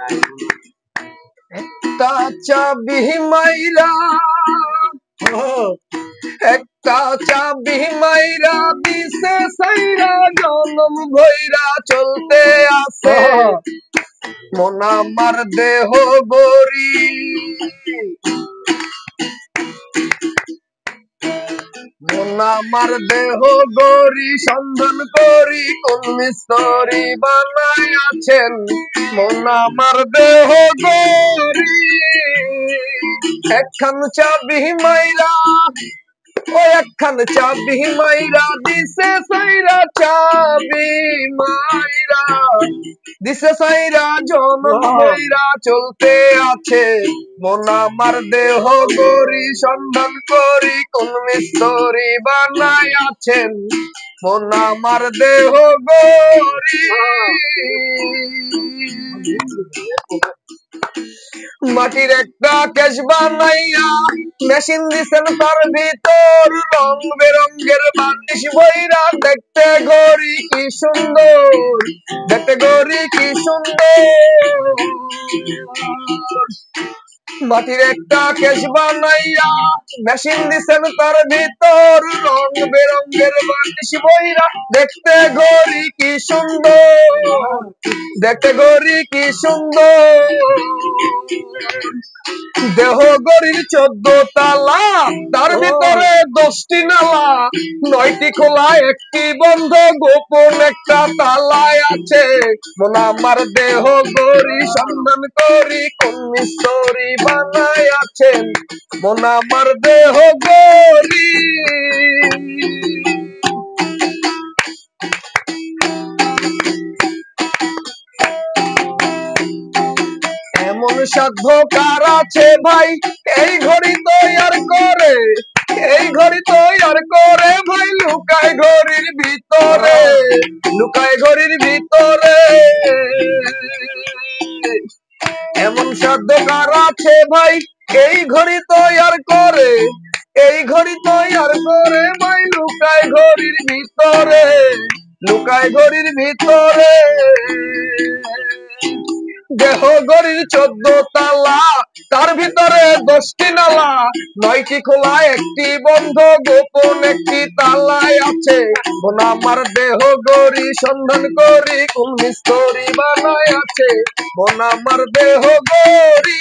একটা চাবি মাইরা একটা চাবি মাইরা দিছে সাইরা জনম ভৈরা চলতে আছে মন আমার দেহ গরি মন আমার দেহ গরি সন্ধান করি কোন মিস্ত্রি বানাই আছেন মন আমার দেহ গরি একখান চাবি মাইরা ও একখান চাবি মাইরা দিছে সাইরা চাবি মাইরা দিছে সাইরা জনম ভৈরা চলতে আছে মন আমার দেহ গরি সন্ধান করি কোন মিস্ত্রি বানাই আছেন মন আমার দেহ গরি মাটির একটা কেশ বানাইয়া মেশিন দিছেন তার ভিতর রং বেরঙ্গের বার্নিশ বইরা দেখতে গড়ি কি সুন্দর দেখতে গড়ি কি সুন্দর মাটির একটা কেশ বানাইয়া মেশিন দিছেন তার ভিতর রং বেরঙ্গের বার্নিশ বইরা দেখতে গড়ি কি সুন্দর দেখতে গড়ি কি সুন্দর দেহ গড়ির 14 তালা তার ভিতরে 10টি নালা 9টি খোলা 1টি বন্ধ গোপন একটা তালায় আছে মন আমার দেহ গড়ি সন্ধান করি কোন মিস্ত্রি বানাই আছেন মন আমার দেহ গড়ি এমন সাধ্য কার আছে ভাই এই ঘড়ি তৈয়ার করে এই ঘড়ি তৈয়ার করে ভাই লুকায় ঘড়ির ভিতরে লুকায় ঘড়ির ভিতরে এমন সাধ্য কার আছে ভাই এই ঘড়ি তৈয়ার করে এই ঘড়ি তৈয়ার করে ভাই লুকায় ঘড়ির ভিতরে লুকায় ঘড়ির ভিতরে দেহ গড়ির 14 তালা তার ভিতরে 10টি নালা 9টি খোলা 1টি বন্ধ গোপন একটি তালায় আছে মন আমার দেহ গড়ি সন্ধান করি কোন মিস্ত্রি বানাই আছে মন আমার দেহ গড়ি